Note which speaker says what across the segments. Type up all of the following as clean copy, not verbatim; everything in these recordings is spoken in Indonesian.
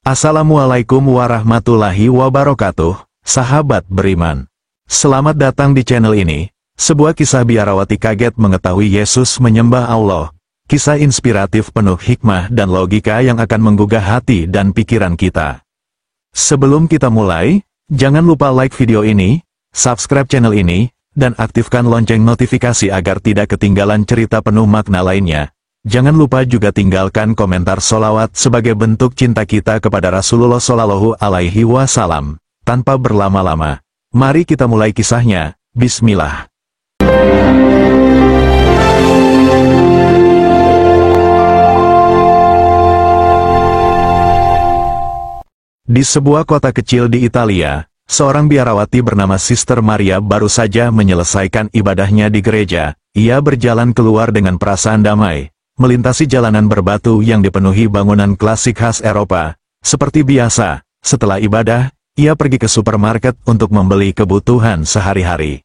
Speaker 1: Assalamualaikum warahmatullahi wabarakatuh, sahabat beriman. Selamat datang di channel ini. Sebuah kisah biarawati kaget mengetahui Yesus menyembah Allah. Kisah inspiratif penuh hikmah dan logika yang akan menggugah hati dan pikiran kita. Sebelum kita mulai, jangan lupa like video ini, subscribe channel ini, dan aktifkan lonceng notifikasi agar tidak ketinggalan cerita penuh makna lainnya. Jangan lupa juga tinggalkan komentar sholawat sebagai bentuk cinta kita kepada Rasulullah Shallallahu Alaihi Wasallam. Tanpa berlama-lama, mari kita mulai kisahnya. Bismillah. Di sebuah kota kecil di Italia, seorang biarawati bernama Sister Maria baru saja menyelesaikan ibadahnya di gereja. Ia berjalan keluar dengan perasaan damai, melintasi jalanan berbatu yang dipenuhi bangunan klasik khas Eropa. Seperti biasa, setelah ibadah, ia pergi ke supermarket untuk membeli kebutuhan sehari-hari.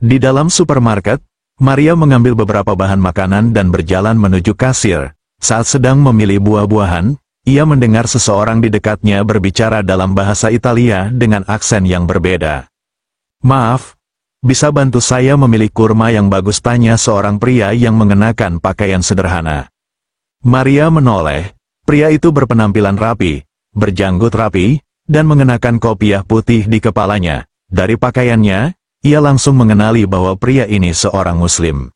Speaker 1: Di dalam supermarket, Maria mengambil beberapa bahan makanan dan berjalan menuju kasir. Saat sedang memilih buah-buahan, ia mendengar seseorang di dekatnya berbicara dalam bahasa Italia dengan aksen yang berbeda. "Maaf, bisa bantu saya memilih kurma yang bagus?" tanya seorang pria yang mengenakan pakaian sederhana. Maria menoleh. Pria itu berpenampilan rapi, berjanggut rapi, dan mengenakan kopiah putih di kepalanya. Dari pakaiannya, ia langsung mengenali bahwa pria ini seorang Muslim.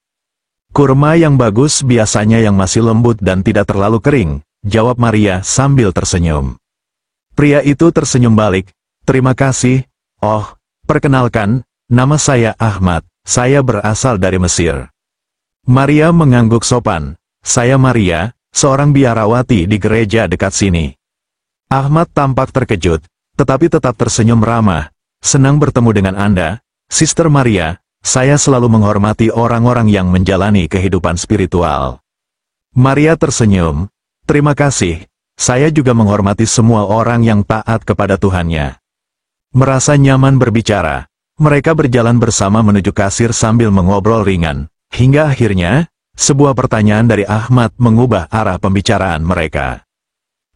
Speaker 1: "Kurma yang bagus biasanya yang masih lembut dan tidak terlalu kering," jawab Maria sambil tersenyum. Pria itu tersenyum balik. "Terima kasih. Oh, perkenalkan, nama saya Ahmad, saya berasal dari Mesir." Maria mengangguk sopan. "Saya Maria, seorang biarawati di gereja dekat sini." Ahmad tampak terkejut, tetapi tetap tersenyum ramah. "Senang bertemu dengan Anda, Sister Maria. Saya selalu menghormati orang-orang yang menjalani kehidupan spiritual." Maria tersenyum. "Terima kasih, saya juga menghormati semua orang yang taat kepada Tuhannya." Merasa nyaman berbicara, mereka berjalan bersama menuju kasir sambil mengobrol ringan, hingga akhirnya, sebuah pertanyaan dari Ahmad mengubah arah pembicaraan mereka.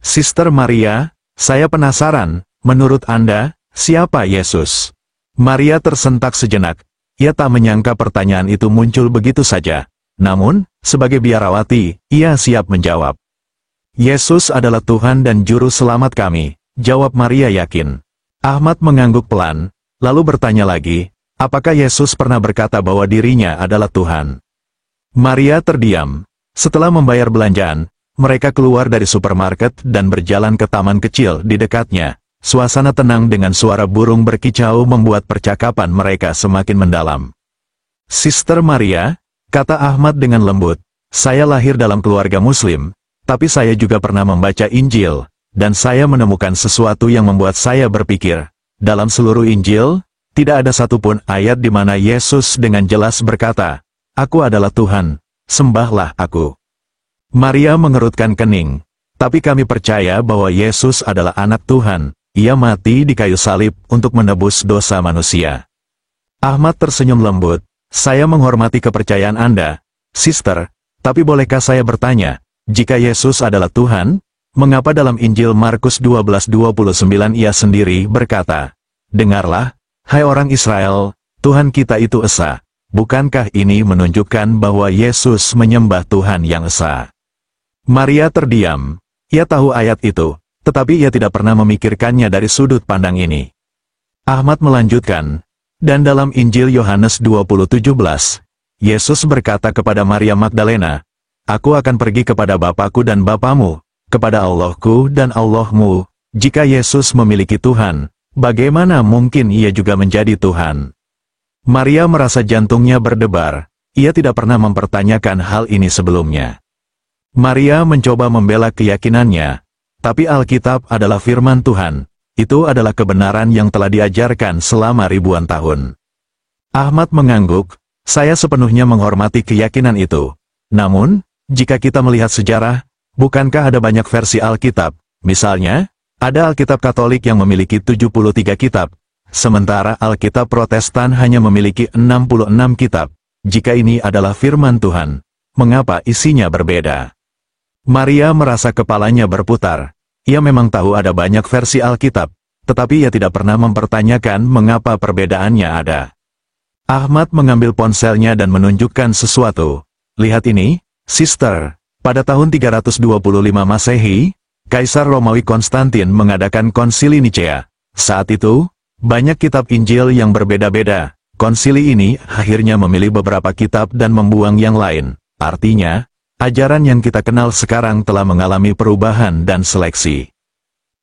Speaker 1: "Sister Maria, saya penasaran, menurut Anda, siapa Yesus?" Maria tersentak sejenak. Ia tak menyangka pertanyaan itu muncul begitu saja. Namun, sebagai biarawati, ia siap menjawab. "Yesus adalah Tuhan dan Juru Selamat kami," jawab Maria yakin. Ahmad mengangguk pelan, lalu bertanya lagi, "Apakah Yesus pernah berkata bahwa dirinya adalah Tuhan?" Maria terdiam. Setelah membayar belanjaan, mereka keluar dari supermarket dan berjalan ke taman kecil di dekatnya. Suasana tenang dengan suara burung berkicau membuat percakapan mereka semakin mendalam. "Sister Maria," kata Ahmad dengan lembut, "saya lahir dalam keluarga Muslim, tapi saya juga pernah membaca Injil, dan saya menemukan sesuatu yang membuat saya berpikir. Dalam seluruh Injil, tidak ada satupun ayat di mana Yesus dengan jelas berkata, 'Aku adalah Tuhan, sembahlah aku.'" Maria mengerutkan kening. "Tapi kami percaya bahwa Yesus adalah anak Tuhan. Ia mati di kayu salib untuk menebus dosa manusia." Ahmad tersenyum lembut. "Saya menghormati kepercayaan Anda, Sister, tapi bolehkah saya bertanya, jika Yesus adalah Tuhan, mengapa dalam Injil Markus 12:29 ia sendiri berkata, 'Dengarlah, hai orang Israel, Tuhan kita itu esa.' Bukankah ini menunjukkan bahwa Yesus menyembah Tuhan yang esa?" Maria terdiam. Ia tahu ayat itu, tetapi ia tidak pernah memikirkannya dari sudut pandang ini. Ahmad melanjutkan, "Dan dalam Injil Yohanes 20:17, Yesus berkata kepada Maria Magdalena, 'Aku akan pergi kepada Bapakku dan Bapamu, kepada Allahku dan Allahmu.' Jika Yesus memiliki Tuhan, bagaimana mungkin ia juga menjadi Tuhan?" Maria merasa jantungnya berdebar. Ia tidak pernah mempertanyakan hal ini sebelumnya. Maria mencoba membela keyakinannya. Tapi Alkitab adalah firman Tuhan. Itu adalah kebenaran yang telah diajarkan selama ribuan tahun. Ahmad mengangguk. "Saya sepenuhnya menghormati keyakinan itu. Namun, jika kita melihat sejarah, bukankah ada banyak versi Alkitab? Misalnya, ada Alkitab Katolik yang memiliki 73 kitab, sementara Alkitab Protestan hanya memiliki 66 kitab. Jika ini adalah firman Tuhan, mengapa isinya berbeda?" Maria merasa kepalanya berputar. ia memang tahu ada banyak versi Alkitab, tetapi ia tidak pernah mempertanyakan mengapa perbedaannya ada. Ahmad mengambil ponselnya dan menunjukkan sesuatu. Lihat ini, Sister. Pada tahun 325 Masehi, Kaisar Romawi Konstantin mengadakan konsili Nicea. Saat itu, banyak kitab Injil yang berbeda-beda. Konsili ini akhirnya memilih beberapa kitab dan membuang yang lain. Artinya, ajaran yang kita kenal sekarang telah mengalami perubahan dan seleksi.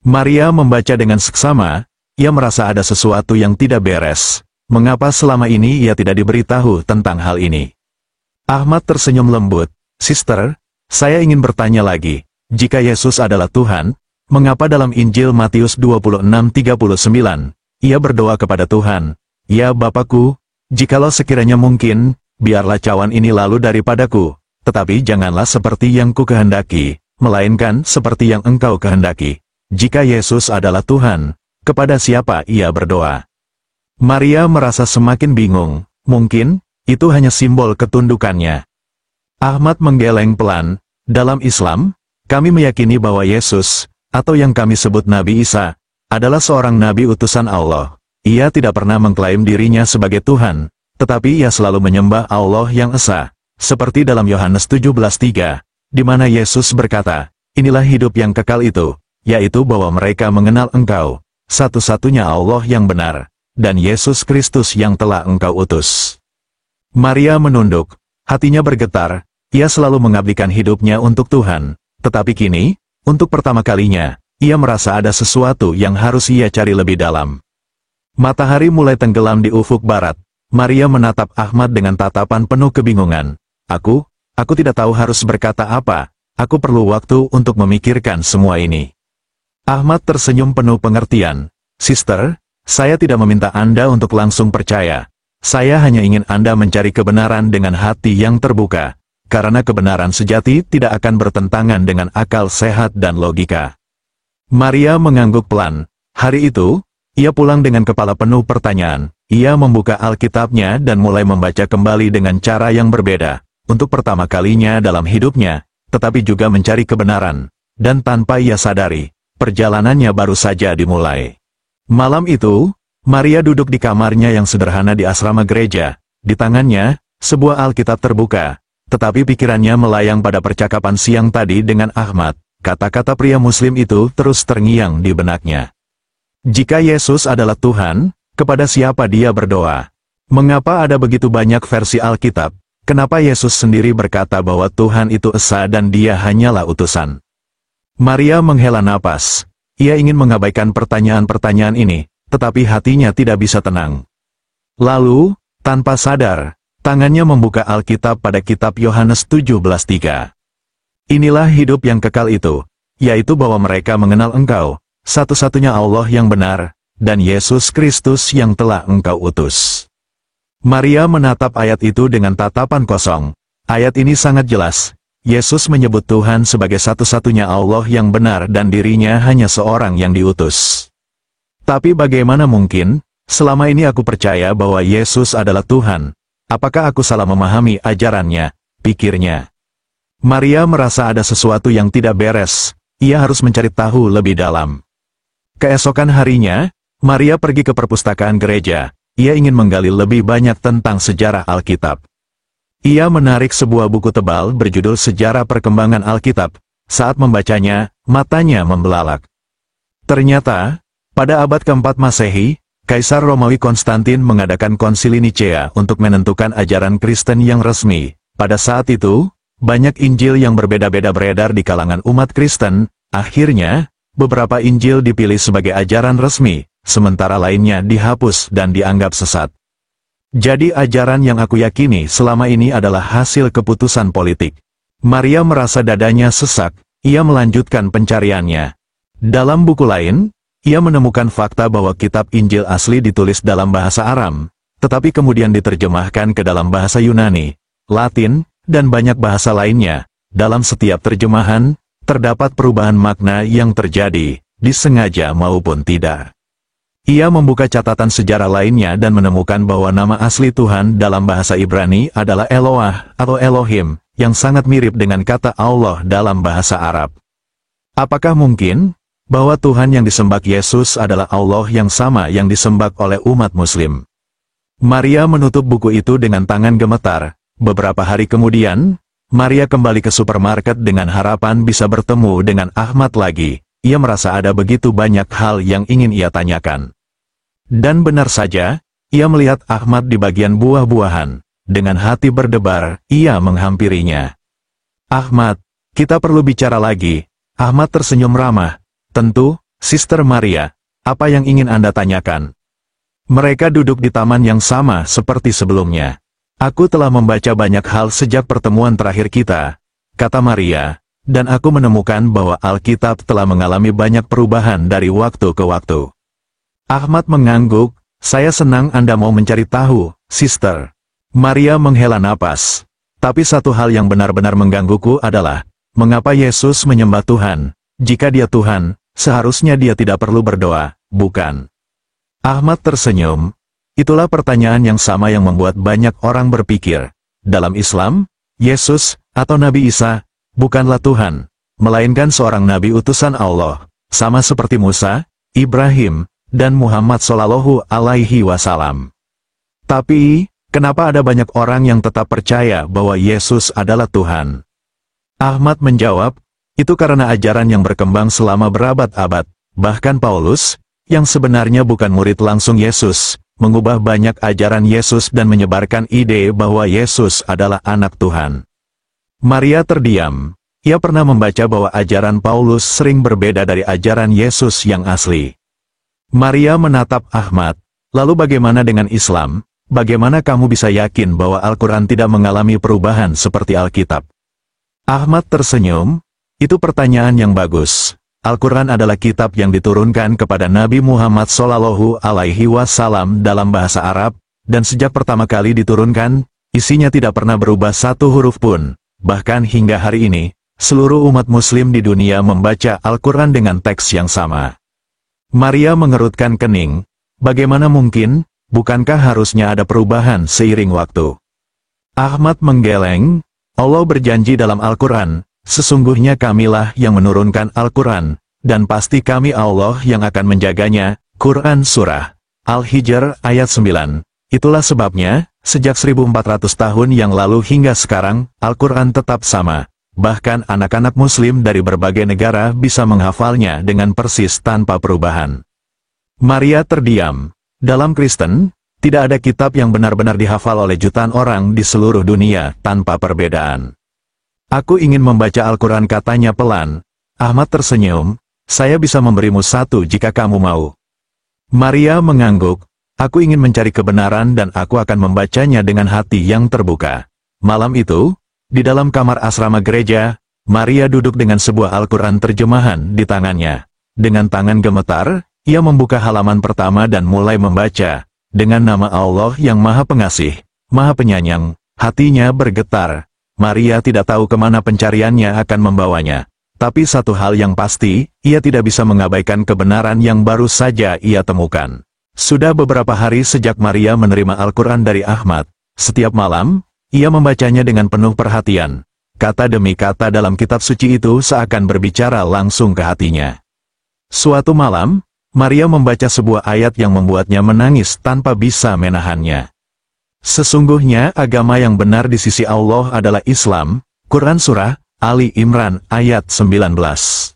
Speaker 1: Maria membaca dengan seksama, ia merasa ada sesuatu yang tidak beres. Mengapa selama ini ia tidak diberitahu tentang hal ini? Ahmad tersenyum lembut. Sister, saya ingin bertanya lagi, jika Yesus adalah Tuhan, mengapa dalam Injil Matius 26:39, ia berdoa kepada Tuhan, "Ya Bapakku, jikalau sekiranya mungkin, biarlah cawan ini lalu daripadaku, tetapi janganlah seperti yang ku kehendaki, melainkan seperti yang Engkau kehendaki." Jika Yesus adalah Tuhan, kepada siapa ia berdoa? Maria merasa semakin bingung, mungkin itu hanya simbol ketundukannya. Ahmad menggeleng pelan. Dalam Islam, kami meyakini bahwa Yesus, atau yang kami sebut Nabi Isa, adalah seorang nabi utusan Allah. Ia tidak pernah mengklaim dirinya sebagai Tuhan, tetapi ia selalu menyembah Allah yang esa, seperti dalam Yohanes 17:3, di mana Yesus berkata, "Inilah hidup yang kekal itu, yaitu bahwa mereka mengenal Engkau, satu-satunya Allah yang benar, dan Yesus Kristus yang telah Engkau utus." Maria menunduk, hatinya bergetar. Ia selalu mengabdikan hidupnya untuk Tuhan, tetapi kini, untuk pertama kalinya, ia merasa ada sesuatu yang harus ia cari lebih dalam. Matahari mulai tenggelam di ufuk barat. Maria menatap Ahmad dengan tatapan penuh kebingungan. Aku tidak tahu harus berkata apa, aku perlu waktu untuk memikirkan semua ini." Ahmad tersenyum penuh pengertian. "Sister, saya tidak meminta Anda untuk langsung percaya. Saya hanya ingin Anda mencari kebenaran dengan hati yang terbuka. Karena kebenaran sejati tidak akan bertentangan dengan akal sehat dan logika." Maria mengangguk pelan. Hari itu, ia pulang dengan kepala penuh pertanyaan. Ia membuka Alkitabnya dan mulai membaca kembali dengan cara yang berbeda. Untuk pertama kalinya dalam hidupnya, tetapi juga mencari kebenaran. Dan tanpa ia sadari, perjalanannya baru saja dimulai. Malam itu, Maria duduk di kamarnya yang sederhana di asrama gereja. Di tangannya, sebuah Alkitab terbuka. Tetapi pikirannya melayang pada percakapan siang tadi dengan Ahmad. Kata-kata pria Muslim itu terus terngiang di benaknya. Jika Yesus adalah Tuhan, kepada siapa dia berdoa? Mengapa ada begitu banyak versi Alkitab? Kenapa Yesus sendiri berkata bahwa Tuhan itu esa dan dia hanyalah utusan? Maria menghela napas. Ia ingin mengabaikan pertanyaan-pertanyaan ini, tetapi hatinya tidak bisa tenang. Lalu, tanpa sadar, tangannya membuka Alkitab pada kitab Yohanes 17:3. Inilah hidup yang kekal itu, yaitu bahwa mereka mengenal Engkau, satu-satunya Allah yang benar, dan Yesus Kristus yang telah Engkau utus. Maria menatap ayat itu dengan tatapan kosong. Ayat ini sangat jelas. Yesus menyebut Tuhan sebagai satu-satunya Allah yang benar dan dirinya hanya seorang yang diutus. Tapi bagaimana mungkin, selama ini aku percaya bahwa Yesus adalah Tuhan. Apakah aku salah memahami ajarannya, pikirnya. Maria merasa ada sesuatu yang tidak beres, ia harus mencari tahu lebih dalam. Keesokan harinya, Maria pergi ke perpustakaan gereja, ia ingin menggali lebih banyak tentang sejarah Alkitab. Ia menarik sebuah buku tebal berjudul Sejarah Perkembangan Alkitab, saat membacanya, matanya membelalak. Ternyata, pada abad keempat Masehi, Kaisar Romawi Konstantin mengadakan konsili Nicea untuk menentukan ajaran Kristen yang resmi. Pada saat itu, banyak Injil yang berbeda-beda beredar di kalangan umat Kristen. Akhirnya, beberapa Injil dipilih sebagai ajaran resmi, sementara lainnya dihapus dan dianggap sesat. Jadi ajaran yang aku yakini selama ini adalah hasil keputusan politik. Maria merasa dadanya sesak, ia melanjutkan pencariannya. Dalam buku lain, ia menemukan fakta bahwa kitab Injil asli ditulis dalam bahasa Aram, tetapi kemudian diterjemahkan ke dalam bahasa Yunani, Latin, dan banyak bahasa lainnya. Dalam setiap terjemahan, terdapat perubahan makna yang terjadi, disengaja maupun tidak. Ia membuka catatan sejarah lainnya dan menemukan bahwa nama asli Tuhan dalam bahasa Ibrani adalah Eloah atau Elohim, yang sangat mirip dengan kata Allah dalam bahasa Arab. Apakah mungkin bahwa Tuhan yang disembah Yesus adalah Allah yang sama yang disembah oleh umat Muslim. Maria menutup buku itu dengan tangan gemetar. Beberapa hari kemudian, Maria kembali ke supermarket dengan harapan bisa bertemu dengan Ahmad lagi. Ia merasa ada begitu banyak hal yang ingin ia tanyakan. Dan benar saja, ia melihat Ahmad di bagian buah-buahan. Dengan hati berdebar, ia menghampirinya. "Ahmad, kita perlu bicara lagi." Ahmad tersenyum ramah. "Tentu, Sister Maria, apa yang ingin Anda tanyakan?" Mereka duduk di taman yang sama seperti sebelumnya. "Aku telah membaca banyak hal sejak pertemuan terakhir kita," kata Maria, "dan aku menemukan bahwa Alkitab telah mengalami banyak perubahan dari waktu ke waktu." Ahmad mengangguk. "Saya senang Anda mau mencari tahu, Sister." Maria menghela napas. "Tapi satu hal yang benar-benar menggangguku adalah, mengapa Yesus menyembah Tuhan? Jika Dia Tuhan, seharusnya Dia tidak perlu berdoa, bukan?" Ahmad tersenyum. Itulah pertanyaan yang sama yang membuat banyak orang berpikir. Dalam Islam, Yesus, atau Nabi Isa, bukanlah Tuhan, melainkan seorang nabi utusan Allah, sama seperti Musa, Ibrahim, dan Muhammad Shallallahu Alaihi Wasallam. Tapi, kenapa ada banyak orang yang tetap percaya bahwa Yesus adalah Tuhan? Ahmad menjawab, itu karena ajaran yang berkembang selama berabad-abad. Bahkan Paulus, yang sebenarnya bukan murid langsung Yesus, mengubah banyak ajaran Yesus dan menyebarkan ide bahwa Yesus adalah anak Tuhan. Maria terdiam. Ia pernah membaca bahwa ajaran Paulus sering berbeda dari ajaran Yesus yang asli. Maria menatap Ahmad. "Lalu bagaimana dengan Islam? Bagaimana kamu bisa yakin bahwa Al-Quran tidak mengalami perubahan seperti Alkitab?" Ahmad tersenyum. "Itu pertanyaan yang bagus. Al-Quran adalah kitab yang diturunkan kepada Nabi Muhammad Shallallahu Alaihi Wasallam dalam bahasa Arab, dan sejak pertama kali diturunkan, isinya tidak pernah berubah satu huruf pun. Bahkan hingga hari ini, seluruh umat Muslim di dunia membaca Al-Quran dengan teks yang sama." Maria mengerutkan kening. "Bagaimana mungkin? Bukankah harusnya ada perubahan seiring waktu?" Ahmad menggeleng. "Allah berjanji dalam Al-Quran, sesungguhnya kamilah yang menurunkan Al-Quran, dan pasti kami Allah yang akan menjaganya." Quran Surah Al-Hijr ayat 9. Itulah sebabnya, sejak 1400 tahun yang lalu hingga sekarang, Al-Quran tetap sama. Bahkan anak-anak Muslim dari berbagai negara bisa menghafalnya dengan persis tanpa perubahan. Maria terdiam. Dalam Kristen, tidak ada kitab yang benar-benar dihafal oleh jutaan orang di seluruh dunia tanpa perbedaan. "Aku ingin membaca Al-Quran," katanya pelan. Ahmad tersenyum. "Saya bisa memberimu satu jika kamu mau." Maria mengangguk. "Aku ingin mencari kebenaran dan aku akan membacanya dengan hati yang terbuka." Malam itu, di dalam kamar asrama gereja, Maria duduk dengan sebuah Al-Quran terjemahan di tangannya. Dengan tangan gemetar, ia membuka halaman pertama dan mulai membaca. Dengan nama Allah yang Maha Pengasih, Maha Penyayang, hatinya bergetar. Maria tidak tahu kemana pencariannya akan membawanya. Tapi satu hal yang pasti, ia tidak bisa mengabaikan kebenaran yang baru saja ia temukan. Sudah beberapa hari sejak Maria menerima Al-Quran dari Ahmad. Setiap malam, ia membacanya dengan penuh perhatian. Kata demi kata dalam kitab suci itu seakan berbicara langsung ke hatinya. Suatu malam, Maria membaca sebuah ayat yang membuatnya menangis tanpa bisa menahannya. "Sesungguhnya agama yang benar di sisi Allah adalah Islam." Quran Surah Ali Imran ayat 19.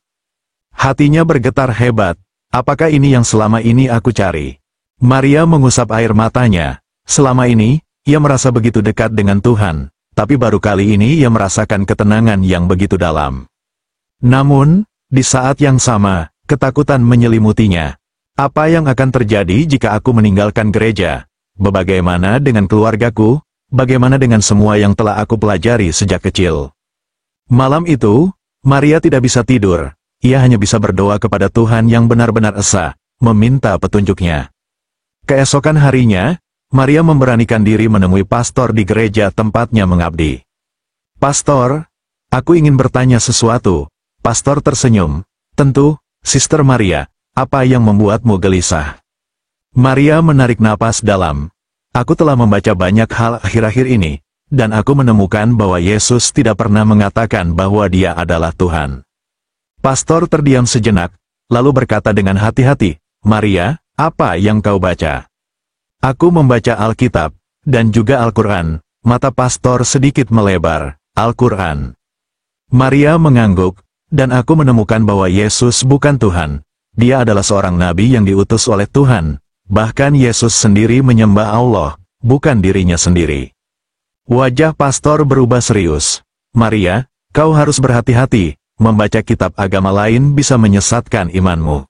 Speaker 1: Hatinya bergetar hebat. Apakah ini yang selama ini aku cari? Maria mengusap air matanya. Selama ini, ia merasa begitu dekat dengan Tuhan, tapi baru kali ini ia merasakan ketenangan yang begitu dalam. Namun, di saat yang sama, ketakutan menyelimutinya. Apa yang akan terjadi jika aku meninggalkan gereja? Bagaimana dengan keluargaku? Bagaimana dengan semua yang telah aku pelajari sejak kecil? Malam itu, Maria tidak bisa tidur. Ia hanya bisa berdoa kepada Tuhan yang benar-benar esa, meminta petunjuknya. Keesokan harinya, Maria memberanikan diri menemui pastor di gereja tempatnya mengabdi. "Pastor, aku ingin bertanya sesuatu." Pastor tersenyum. "Tentu, Sister Maria, apa yang membuatmu gelisah?" Maria menarik napas dalam. "Aku telah membaca banyak hal akhir-akhir ini, dan aku menemukan bahwa Yesus tidak pernah mengatakan bahwa Dia adalah Tuhan." Pastor terdiam sejenak. lalu berkata dengan hati-hati, "Maria, apa yang kau baca?" "Aku membaca Alkitab, dan juga Al-Quran." Mata pastor sedikit melebar. "Al-Quran." Maria mengangguk, "Dan aku menemukan bahwa Yesus bukan Tuhan. Dia adalah seorang nabi yang diutus oleh Tuhan. Bahkan Yesus sendiri menyembah Allah, bukan dirinya sendiri." Wajah pastor berubah serius. "Maria, kau harus berhati-hati, membaca kitab agama lain bisa menyesatkan imanmu."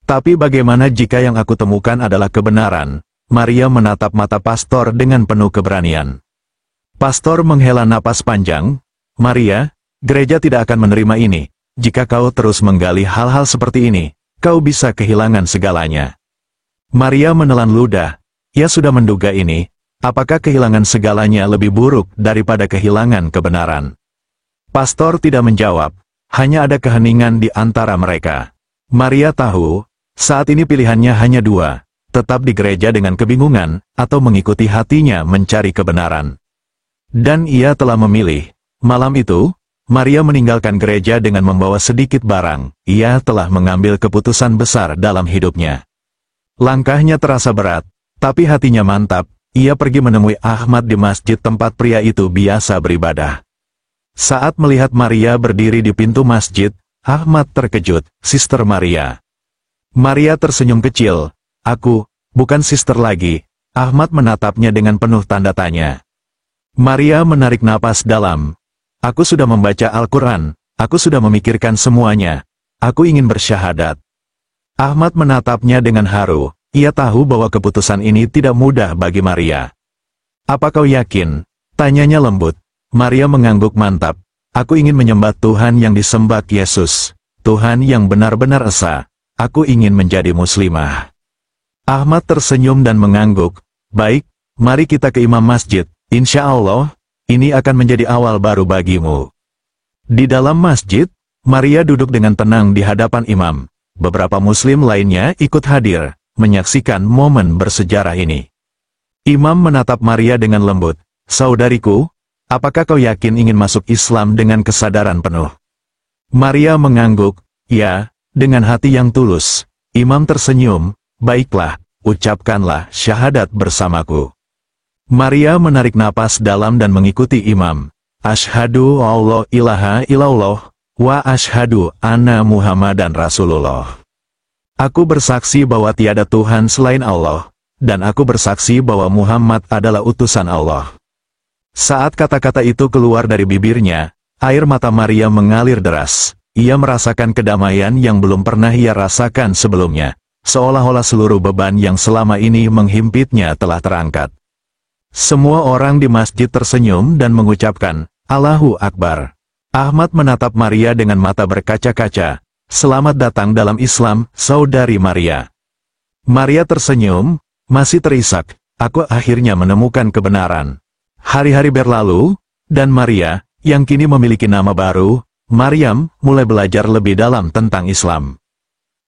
Speaker 1: "Tapi bagaimana jika yang aku temukan adalah kebenaran?" Maria menatap mata pastor dengan penuh keberanian. Pastor menghela napas panjang. "Maria, gereja tidak akan menerima ini. Jika kau terus menggali hal-hal seperti ini, kau bisa kehilangan segalanya." Maria menelan ludah. Ia sudah menduga ini. Apakah kehilangan segalanya lebih buruk daripada kehilangan kebenaran? Pastor tidak menjawab. Hanya ada keheningan di antara mereka. Maria tahu, saat ini pilihannya hanya dua. Tetap di gereja dengan kebingungan, atau mengikuti hatinya mencari kebenaran. Dan ia telah memilih. Malam itu, Maria meninggalkan gereja dengan membawa sedikit barang. Ia telah mengambil keputusan besar dalam hidupnya. Langkahnya terasa berat, tapi hatinya mantap. Ia pergi menemui Ahmad di masjid tempat pria itu biasa beribadah. Saat melihat Maria berdiri di pintu masjid, Ahmad terkejut. "Sister Maria." Maria tersenyum kecil. "Aku, bukan sister lagi." Ahmad menatapnya dengan penuh tanda tanya. Maria menarik napas dalam. "Aku sudah membaca Al-Quran, aku sudah memikirkan semuanya. Aku ingin bersyahadat." Ahmad menatapnya dengan haru. Ia tahu bahwa keputusan ini tidak mudah bagi Maria. "Apa kau yakin?" tanyanya lembut. Maria mengangguk mantap. "Aku ingin menyembah Tuhan yang disembah Yesus. Tuhan yang benar-benar esa. Aku ingin menjadi muslimah." Ahmad tersenyum dan mengangguk. "Baik, mari kita ke imam masjid. Insya Allah, ini akan menjadi awal baru bagimu." Di dalam masjid, Maria duduk dengan tenang di hadapan imam. Beberapa muslim lainnya ikut hadir, menyaksikan momen bersejarah ini. Imam menatap Maria dengan lembut. "Saudariku, apakah kau yakin ingin masuk Islam dengan kesadaran penuh?" Maria mengangguk. "Ya, dengan hati yang tulus." Imam tersenyum. "Baiklah, ucapkanlah syahadat bersamaku." Maria menarik napas dalam dan mengikuti imam. "Asyhadu alla ilaha illallah, wa asyhadu anna Muhammadan Rasulullah." Aku bersaksi bahwa tiada Tuhan selain Allah, dan aku bersaksi bahwa Muhammad adalah utusan Allah. Saat kata-kata itu keluar dari bibirnya, air mata Maria mengalir deras. Ia merasakan kedamaian yang belum pernah ia rasakan sebelumnya, seolah-olah seluruh beban yang selama ini menghimpitnya telah terangkat. Semua orang di masjid tersenyum dan mengucapkan, "Allahu Akbar." Ahmad menatap Maria dengan mata berkaca-kaca. "Selamat datang dalam Islam, saudari Maria." Maria tersenyum, masih terisak. "Aku akhirnya menemukan kebenaran." Hari-hari berlalu, dan Maria, yang kini memiliki nama baru, Maryam, mulai belajar lebih dalam tentang Islam.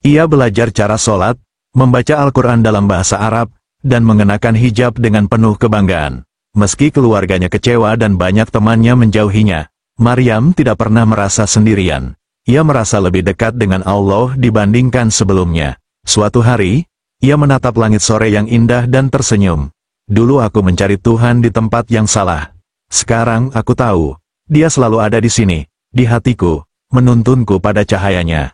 Speaker 1: Ia belajar cara sholat, membaca Al-Quran dalam bahasa Arab, dan mengenakan hijab dengan penuh kebanggaan. Meski keluarganya kecewa dan banyak temannya menjauhinya, Maryam tidak pernah merasa sendirian. Ia merasa lebih dekat dengan Allah dibandingkan sebelumnya. Suatu hari, ia menatap langit sore yang indah dan tersenyum. "Dulu aku mencari Tuhan di tempat yang salah. Sekarang aku tahu, Dia selalu ada di sini, di hatiku, menuntunku pada cahayanya."